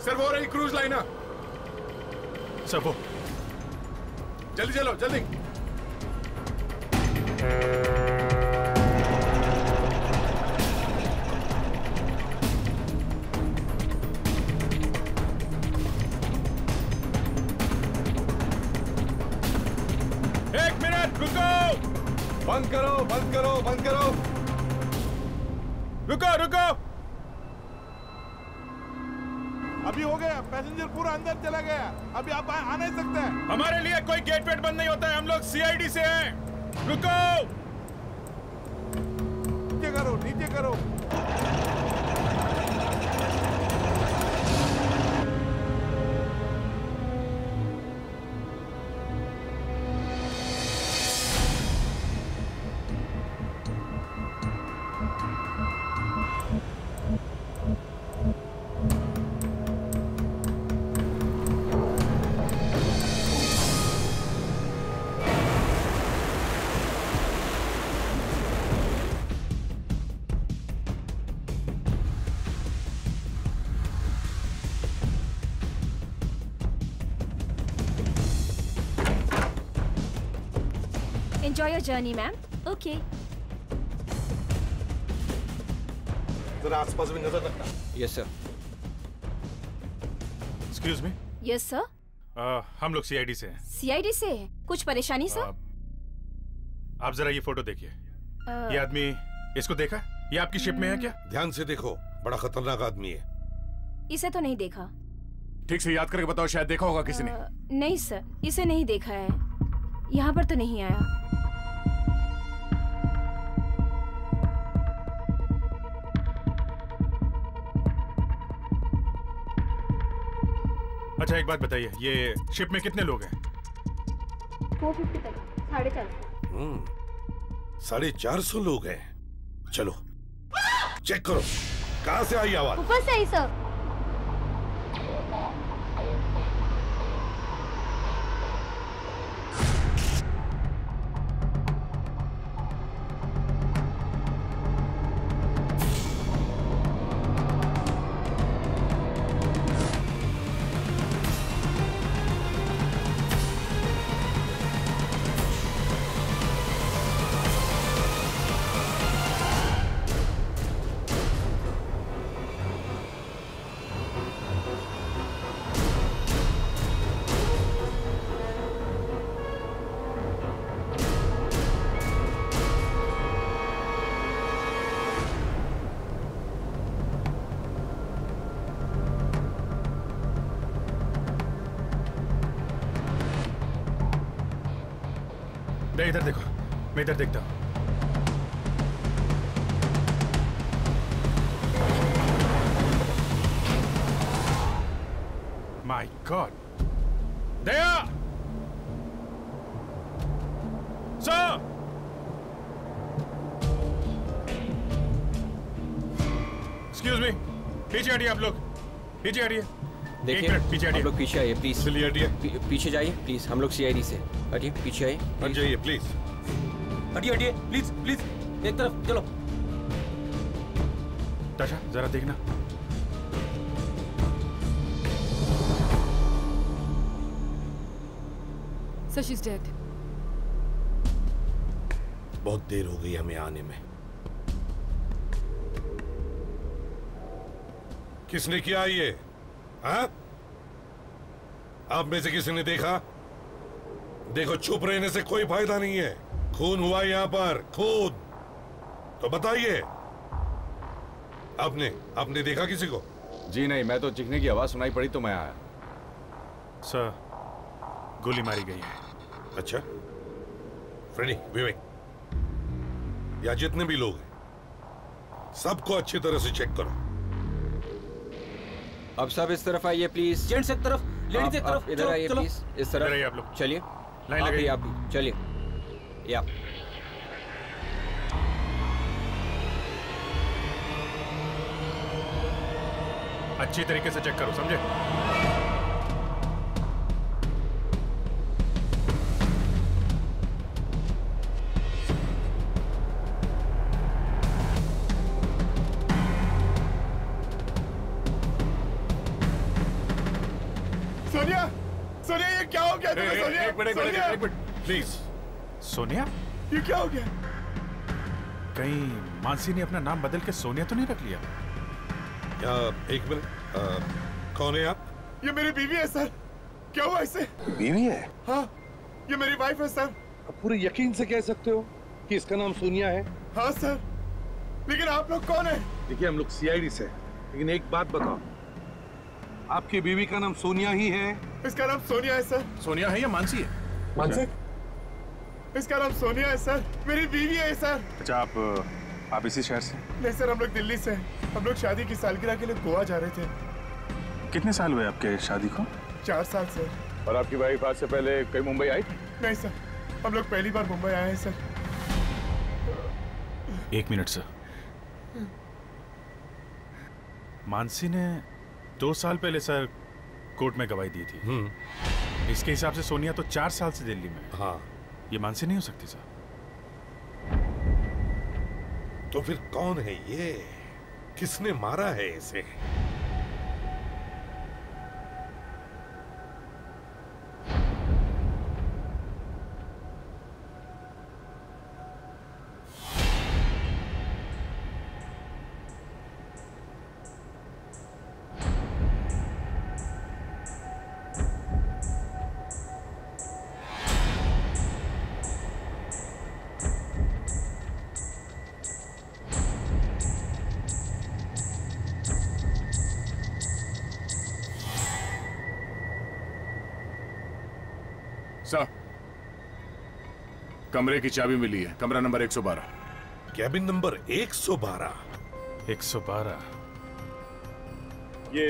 S5: सर, वो रही क्रूज लाइनर। सर, वो जल्दी चलो, जल्दी। एक मिनट रुको।
S3: बंद करो, बंद करो, बंद करो।
S5: रुको रुको।
S15: अभी हो गया, पैसेंजर पूरा अंदर चला गया, अभी आप आ नहीं सकते।
S5: हमारे लिए कोई गेट वेट बंद नहीं होता है, हम लोग सीआईडी से हैं। रुको।
S15: नीचे करो, नीचे करो।
S16: Enjoy your journey, ma'am. Okay.
S15: जरा आसपास भी नजर रखना।
S3: Yes sir.
S5: Excuse me.
S16: Yes, sir.
S5: हम लोग सीआईडी से हैं।
S16: CID से है। कुछ परेशानी सर?
S5: आप जरा ये फोटो देखिए। ये आदमी, इसको देखा? ये आपकी शिप में है क्या?
S9: ध्यान से देखो, बड़ा खतरनाक आदमी है।
S16: इसे तो नहीं देखा।
S1: ठीक से याद करके बताओ, शायद देखा होगा किसी ने।
S16: नहीं सर, इसे नहीं देखा है। यहाँ पर तो नहीं आया।
S5: अच्छा एक बात बताइए, ये शिप में कितने लोग हैं?
S16: 450 तक, 450।
S9: 450 लोग हैं। चलो चेक करो, कहाँ से आई आवाज?
S16: ऊपर से आई सर।
S5: इधर देखो, मैं इधर देखता हूँ। My God! Daya! Sir! Excuse me, पीछे हटिए आप लोग, पीछे हटिए।
S6: देखिए,
S5: पीछे हटिए।
S6: आप लोग पीछे आइए प्लीज।
S9: चलिए हटिए।
S6: पीछे जाइए प्लीज, हम लोग सीआईडी से। हटिए, पीछे आइए।
S9: हट जाइए प्लीज।
S6: हटिए हटिए प्लीज प्लीज, एक तरफ चलो।
S5: ताशा जरा देखना।
S7: So she's dead.
S9: बहुत देर हो गई हमें आने में। किसने किया ये? हाँ? आप में से किसी ने देखा? देखो, चुप रहने से कोई फायदा नहीं है। खून हुआ यहाँ पर, खून। तो बताइए, आपने देखा किसी को?
S3: जी नहीं, मैं तो चीखने की आवाज सुनाई पड़ी तो मैं आया।
S5: सर, गोली मारी गई है।
S9: अच्छा, फ्रेडी, विवेक, या जितने भी लोग हैं, सबको अच्छी तरह से चेक करो।
S6: अब सब इस तरफ आइए प्लीज। जेंट्स एक तरफ, लेडीज एक तरफ। इधर आइए प्लीज, इस तरफ।
S5: इधर आइए आप लोग।
S6: चलिए,
S5: लाइन लगाइए।
S6: आप भी चलिए। या
S5: अच्छी तरीके से चेक करो, समझे?
S15: सोनिया, सोनिया ये क्या हो गया तुम्हें? सोनिया,
S5: एक मिनट प्लीज। सोनिया,
S15: ये क्या हो गया?
S5: कहीं मानसी ने अपना नाम बदल के सोनिया तो नहीं रख लिया?
S9: एक मिनट, कौन है आप?
S15: ये मेरी बीवी है सर। क्या हुआ इससे?
S9: बीवी है?
S15: हाँ, ये मेरी वाइफ है सर।
S9: आप पूरे यकीन से कह सकते हो कि इसका नाम सोनिया है?
S15: हाँ सर, लेकिन आप लोग कौन है?
S9: देखिए, हम लोग सीआईडी से हैं, लेकिन एक बात बताओ, आपकी बीवी का नाम सोनिया ही है?
S15: इसका नाम सोनिया है सर।
S1: सोनिया है या मानसी है?
S15: मानसी? इसका नाम सोनिया है सर, मेरी बीवी है सर।
S5: अच्छा, आप इसी शहर से?
S15: नहीं सर, हम लोग दिल्ली से हैं। हम लोग शादी की सालगिरह के लिए गोवा जा रहे थे।
S5: कितने साल हुए आपके शादी को?
S15: 4 साल सर।
S1: और आपकी वाइफ आज से पहले कहीं मुंबई आई थी?
S15: नहीं सर, हम लोग पहली बार मुंबई आए हैं सर।
S5: 1 minute sir. मानसी ने 2 साल पहले सर कोर्ट में गवाही दी थी। इसके हिसाब से सोनिया तो 4 साल से दिल्ली में।
S9: हाँ,
S5: ये मानसी नहीं हो सकती सर।
S9: तो फिर कौन है ये? किसने मारा है इसे?
S1: सर, कमरे की चाबी मिली है, कमरा नंबर 112।
S9: Cabin number 112?
S5: 112? ये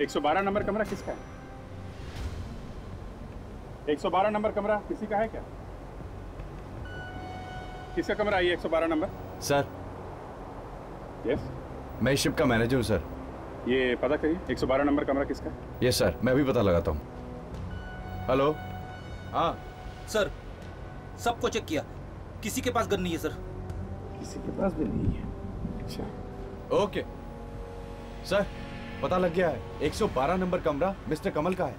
S5: 112 नंबर कमरा किसका है? 112 नंबर कमरा किसी का है क्या? किसका कमरा है ये 112 नंबर?
S3: सर,
S5: यस,
S3: मैं शिप का मैनेजर हूँ सर।
S5: ये पता करिए 112 नंबर कमरा किसका है?
S3: यस सर, मैं भी पता लगाता हूँ। हेलो। हाँ
S4: सर, सबको चेक किया, किसी के पास गन नहीं है सर।
S5: किसी के पास भी नहीं है? अच्छा,
S3: ओके सर, पता लग गया है। 112 नंबर कमरा मिस्टर कमल का है।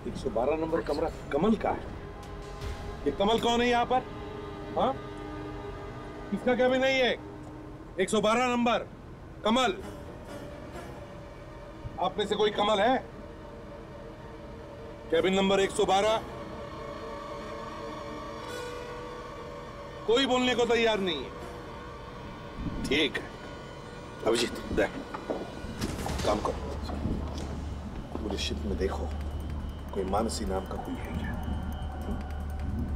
S9: 112 नंबर कमरा कमल का है? ये कमल कौन है यहाँ पर? हाँ, किसका कैबिन नहीं है? 112 नंबर कमल। आप में से कोई कमल है? Cabin number 112? कोई बोलने को तैयार नहीं है। ठीक है अभिजीत, देख, काम करो, पूरे शिप में देखो कोई मानसी नाम का कोई है क्या,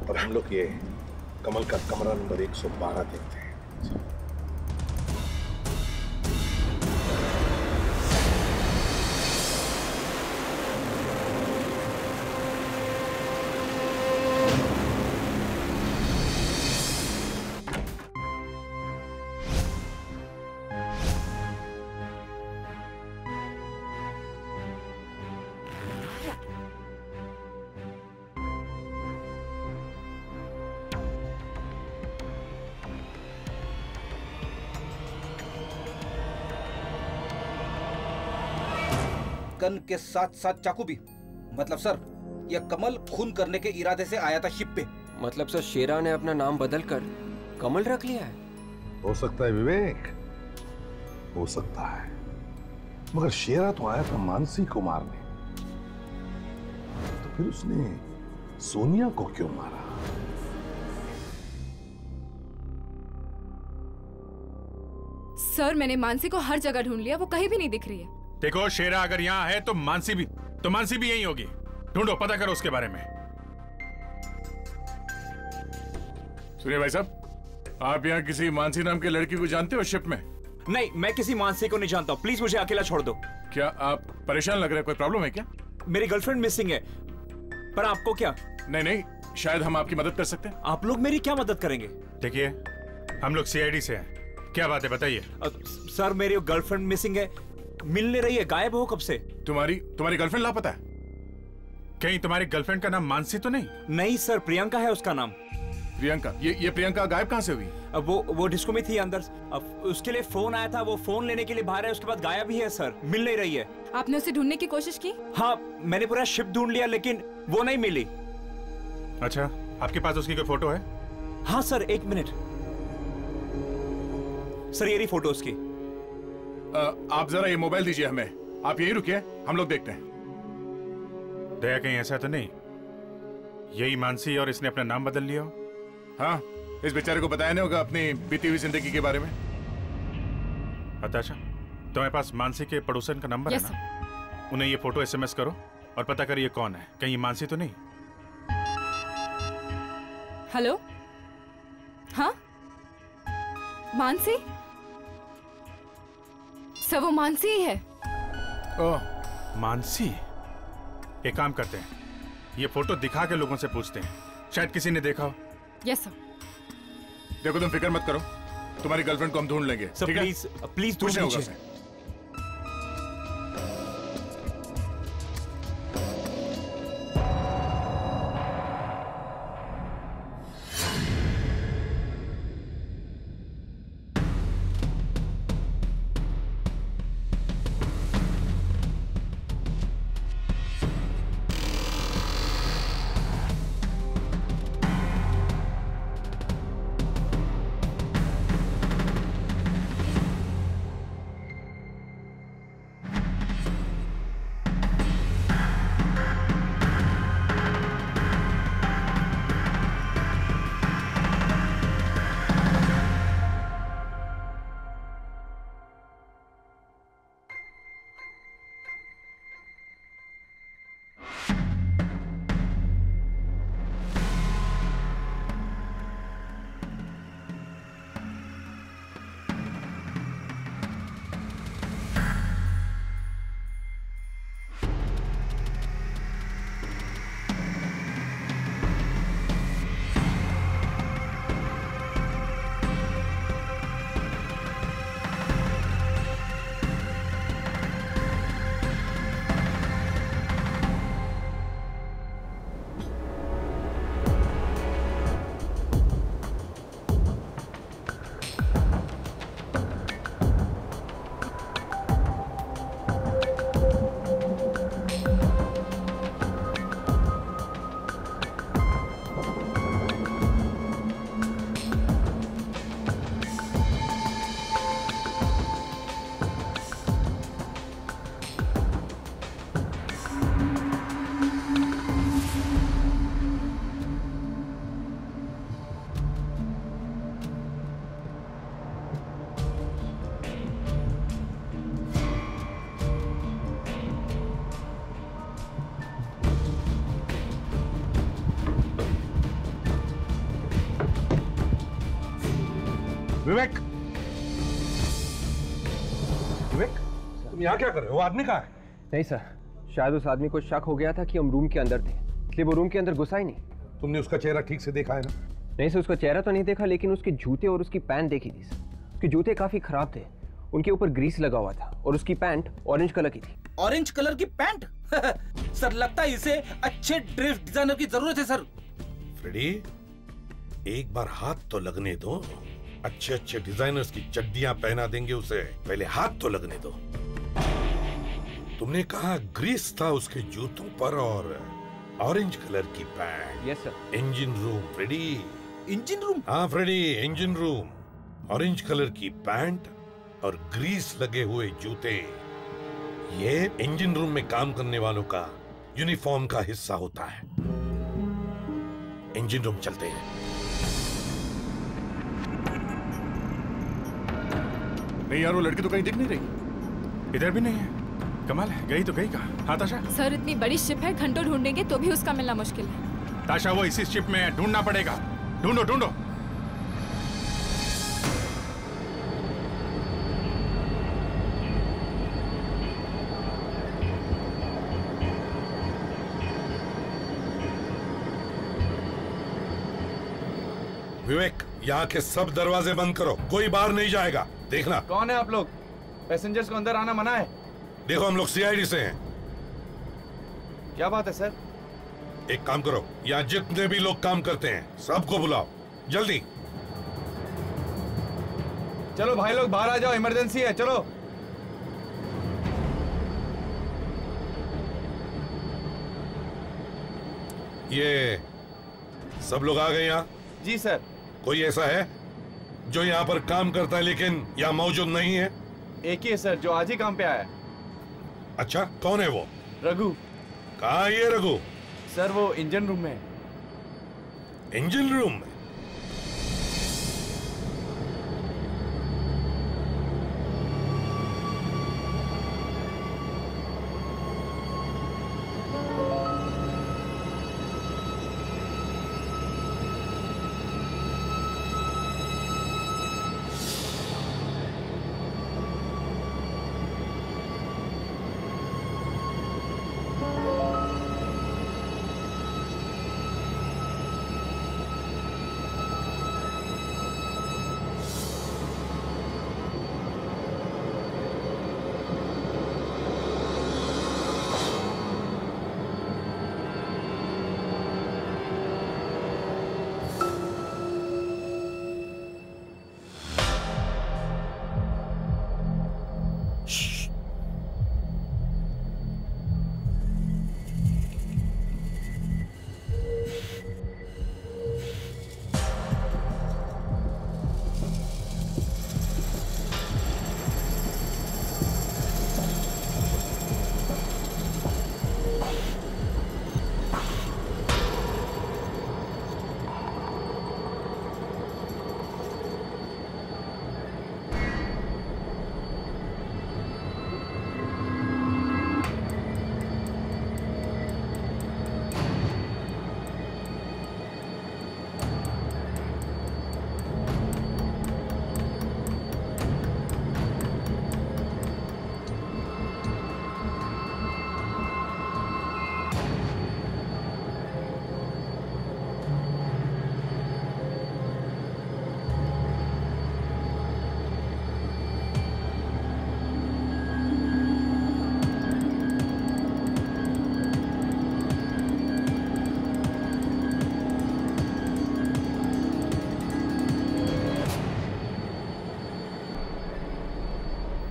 S9: और हम लोग ये कमल का कमरा नंबर 112 देखते हैं।
S4: गन के साथ साथ चाकू भी? मतलब सर, यह कमल खून करने के इरादे से आया था शिप पे।
S6: मतलब सर, शेरा ने अपना नाम बदल कर कमल रख लिया है?
S9: हो सकता है विवेक, हो सकता है, मगर शेरा तो आया था मानसी को मारने, तो फिर उसने सोनिया को क्यों मारा?
S7: सर, मैंने मानसी को हर जगह ढूंढ लिया, वो कहीं भी नहीं दिख रही है।
S5: देखो, शेरा अगर यहाँ है तो मानसी भी यहीं होगी। ढूंढो, पता करो उसके बारे में।
S1: सुनिए भाई साहब, आप यहाँ किसी मानसी नाम की लड़की को जानते हो शिप में?
S12: नहीं, मैं किसी मानसी को नहीं जानता हूँ, प्लीज मुझे अकेला छोड़ दो।
S1: क्या आप परेशान लग रहे हैं? कोई प्रॉब्लम है क्या?
S12: मेरी गर्लफ्रेंड मिसिंग है। पर आपको क्या?
S1: नहीं, शायद हम आपकी मदद कर सकते हैं।
S12: आप लोग मेरी क्या मदद करेंगे?
S5: देखिए, हम लोग सीआईडी से हैं। क्या बात है, बताइए।
S12: सर, मेरी गर्लफ्रेंड मिसिंग है, मिल नहीं रही है, गायब हो कब से। तुम्हारी
S5: गर्लफ्रेंड लापता है? कहीं तुम्हारी गर्लफ्रेंड का नाम मानसी तो नहीं?
S12: नहीं सर, प्रियंका है उसका नाम।
S1: प्रियंका? ये प्रियंका गायब कहाँ से हुई?
S12: अब वो डिस्को में थी अंदर, अब उसके लिए फोन आया था, वो फोन लेने के लिए बाहर है, उसके बाद गायब ही है सर, मिल नहीं रही है।
S7: आपने उसे ढूंढने की कोशिश की?
S12: हाँ, मैंने पूरा शिप ढूंढ लिया लेकिन वो नहीं मिली।
S5: अच्छा, आपके पास उसकी कोई फोटो है?
S12: हाँ सर, 1 मिनट सर, ये रही फोटो उसकी।
S1: आप जरा ये मोबाइल दीजिए हमें, आप यही रुकिए, हम लोग देखते हैं।
S5: दया, कहीं ऐसा तो नहीं यही मानसी और इसने अपना नाम बदल लिया हो?
S1: हाँ, इस बेचारे को बताया नहीं होगा अपनी बीती हुई जिंदगी के बारे में।
S5: अच्छा, तुम्हारे पास मानसी के पड़ोसन का नंबर है ना? उन्हें ये फोटो SMS करो और पता कर ये कौन है, कहीं ये मानसी तो नहीं।
S7: हेलो, हाँ मानसी? सर वो मानसी ही है।
S5: ओह मानसी। एक काम करते हैं, ये फोटो दिखा के लोगों से पूछते हैं, शायद किसी ने देखा हो।
S7: Yes sir.
S1: देखो तुम फिक्र मत करो, तुम्हारी गर्लफ्रेंड को हम ढूंढ लेंगे।
S3: सर प्लीज प्लीज
S1: कुछ नहीं होगा
S3: पूछिए।
S1: उसे।
S9: विवेक, विवेक, तुम यहाँ क्या कर रहे हो? वो आदमी कहाँ है?
S6: नहीं सर, शायद उस आदमी को शक हो गया था कि हम रूम के अंदर थे, इसलिए वो रूम के अंदर घुसा ही नहीं।
S9: तुमने उसका चेहरा ठीक से देखा है ना?
S6: नहीं सर, उसका चेहरा तो नहीं देखा, लेकिन उसके जूते और उसकी पैंट देखी थी सर। उसके जूते काफी खराब थे, उनके ऊपर ग्रीस लगा हुआ था और उसकी पैंट ऑरेंज कलर की थी।
S4: ऑरेंज कलर की पैंट? सर लगता है इसे अच्छे ड्रेस डिजाइनर की जरूरत है सर।
S9: फ्रेडी, एक बार हाथ तो लगने दो। अच्छे अच्छे डिजाइनर्स की चड्डियां पहना देंगे उसे, पहले हाथ तो लगने दो। तुमने कहा ग्रीस था उसके जूतों पर और ऑरेंज कलर की pant.
S6: Yes sir.
S9: Engine room Freddy.
S4: Engine room?
S9: हाँ Freddy, engine room. Orange colour की पैंट और ग्रीस लगे हुए जूते, ये इंजन रूम में काम करने वालों का यूनिफॉर्म का हिस्सा होता है। इंजन रूम चलते हैं।
S1: नहीं यार, वो लड़की तो कहीं दिख नहीं रही।
S5: इधर भी नहीं है। कमाल है, गई तो गई कहाँ? हाँ ताशा?
S7: सर इतनी बड़ी शिप है, घंटों ढूंढेंगे तो भी उसका मिलना मुश्किल है।
S5: ताशा वो इसी शिप में है, ढूंढना पड़ेगा। ढूंढो ढूंढो।
S9: विवेक, यहाँ के सब दरवाजे बंद करो, कोई बाहर नहीं जाएगा। देखना।
S3: कौन है आप लोग? पैसेंजर्स को अंदर आना मना है।
S9: देखो हम लोग CID से हैं।
S3: क्या बात है सर?
S9: एक काम करो, यहाँ जितने भी लोग काम करते हैं सबको बुलाओ, जल्दी।
S3: चलो भाई लोग बाहर आ जाओ, इमरजेंसी है, चलो।
S9: ये सब लोग आ गए यहाँ?
S3: जी सर।
S9: कोई ऐसा है जो यहाँ पर काम करता है लेकिन यहाँ मौजूद नहीं है?
S3: एक ही है सर, जो आज ही काम पे आया है।
S9: अच्छा, कौन है वो?
S3: रघु।
S9: कहाँ है ये रघु?
S3: सर वो इंजन रूम में है।
S9: इंजन रूम में?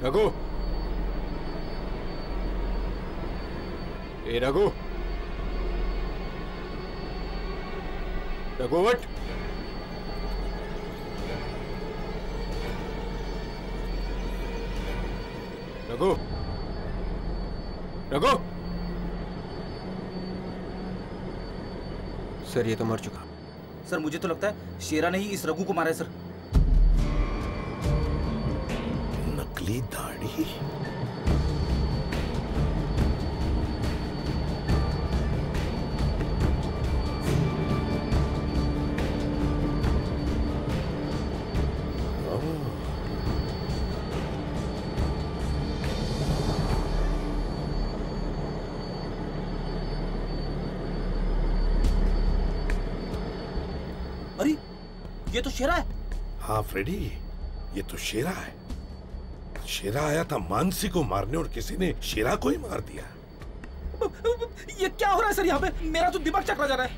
S6: रघु, ए रघु, रघु उठ। रघु, रघु। सर ये तो मर चुका।
S4: सर मुझे तो लगता है शेरा ने ही इस रघु को मारा है सर।
S17: नकली दाढ़ी।
S4: अरे ये तो शेरा है।
S17: हाँ फ्रेडी, ये तो शेरा है। शेरा आया था मानसी को मारने और किसी ने शेरा को ही मार दिया।
S4: ये क्या हो रहा है सर यहाँ पे? मेरा तो दिमाग चकरा जा रहा है।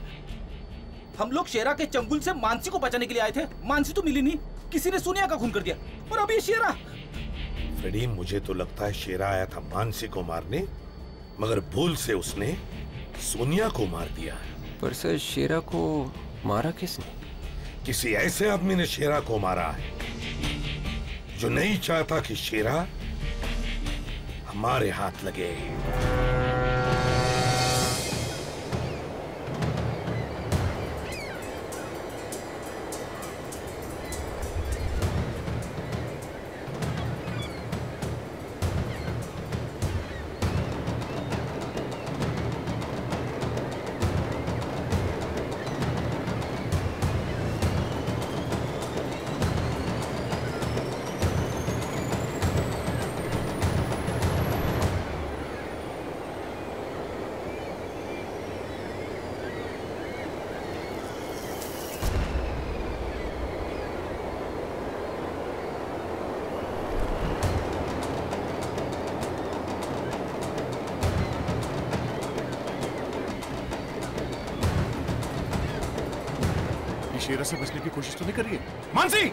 S4: हम लोग शेरा के चंगुल से मानसी को बचाने के लिए आए थे, मानसी तो मिली नहीं, किसी ने सोनिया का खून कर दिया और अभी ये शेरा।
S17: फ्रेडी मुझे तो लगता है शेरा आया था मानसी को मारने, मगर भूल से उसने सोनिया को मार दिया।
S6: पर सर शेरा को मारा किसने?
S17: किसी ऐसे आदमी ने शेरा को मारा है जो नहीं चाहता कि शेरा हमारे हाथ लगे।
S1: शेरा से बचने की कोशिश तो नहीं कर रही है? मानसी!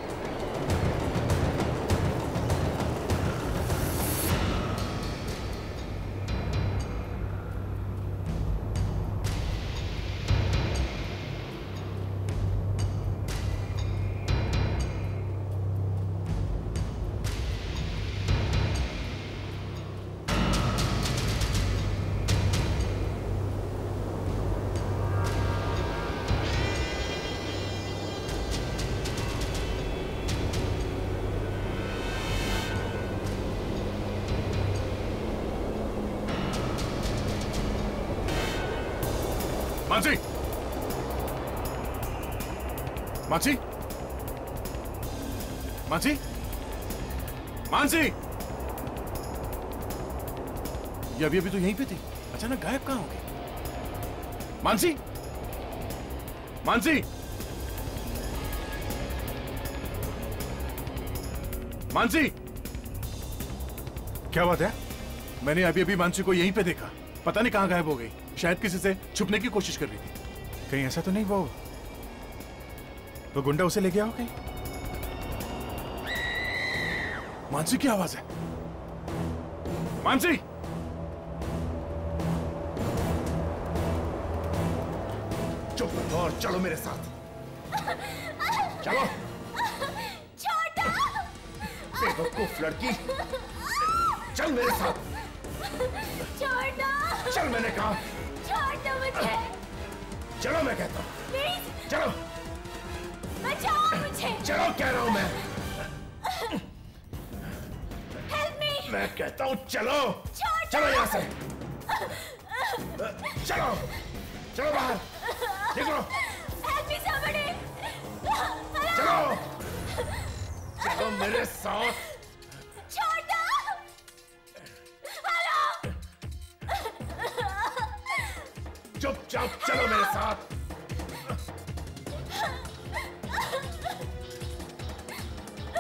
S1: मानसी! मानसी! मानसी! मानसी! ये अभी तो यहीं पे थी, अचानक गायब कहाँ हो गई? मानसी! मानसी! मानसी! क्या बात है? मैंने अभी मानसी को यहीं पे देखा, पता नहीं कहाँ गायब हो गई। शायद किसी से छुपने की कोशिश कर रही थी। कहीं ऐसा तो नहीं वो गुंडा उसे ले गया हो कहीं? मानसी की आवाज है। मानसी!
S17: चुप और चलो मेरे साथ। चलो।
S14: छोटा!
S17: बेवकूफ लड़की, चल मेरे साथ।
S14: छोटा!
S17: चल मैंने कहा।
S14: छोड़ मुझे।
S17: चलो मैं कहता हूँ।
S14: प्लीज।
S17: चलो।
S14: बचाओ मुझे।
S17: चलो कह रहा हूँ मैं।
S14: Help me।
S17: मैं कहता हूँ चलो।
S14: छोड़।
S17: चलो यहाँ से। चलो। चलो बाहर। निकलो।
S14: Help me somebody।
S17: चलो। चलो मेरे साथ।
S14: छोटा। हेलो।
S17: चुपचाप चलो मेरे साथ।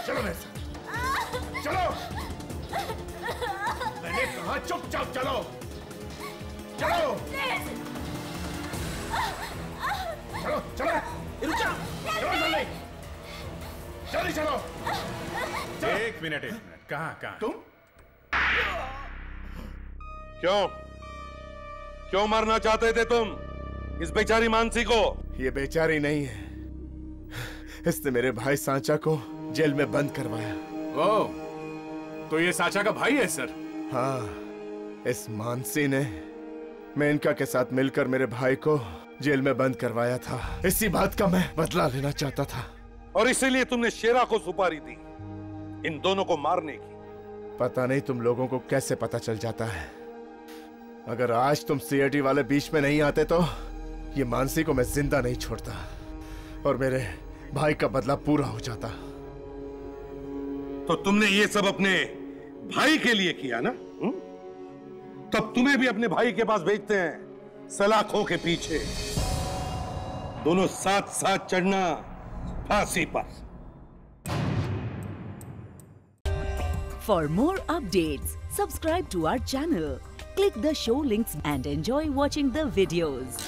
S17: चलो मेरे साथ। चलो। मैंने कहा चुपचाप चलो। चलो। चलो चलो। रुक जाओ। चलो जल्दी। जल्दी चलो।
S1: एक मिनट। कहाँ? तुम
S17: क्यों मारना चाहते थे तुम इस बेचारी मानसी को?
S18: ये बेचारी नहीं है, इसने मेरे भाई सांचा को जेल में बंद करवाया।
S1: ओह, तो ये सांचा का भाई है सर?
S18: हाँ, इस मानसी ने मेनका के साथ मिलकर मेरे भाई को जेल में बंद करवाया था। इसी बात का मैं बदला लेना चाहता था।
S17: और इसीलिए तुमने शेरा को सुपारी दी इन दोनों को मारने की?
S18: पता नहीं तुम लोगों को कैसे पता चल जाता है। अगर आज तुम सीआईडी वाले बीच में नहीं आते तो ये मानसी को मैं जिंदा नहीं छोड़ता और मेरे भाई का बदला पूरा हो जाता।
S17: तो तुमने ये सब अपने भाई के लिए किया ना? तब तुम्हें भी अपने भाई के पास भेजते हैं सलाखों के पीछे, दोनों साथ साथ चढ़ना फांसी पर।
S19: For more updates, subscribe to our channel, click the show links and enjoy watching the videos.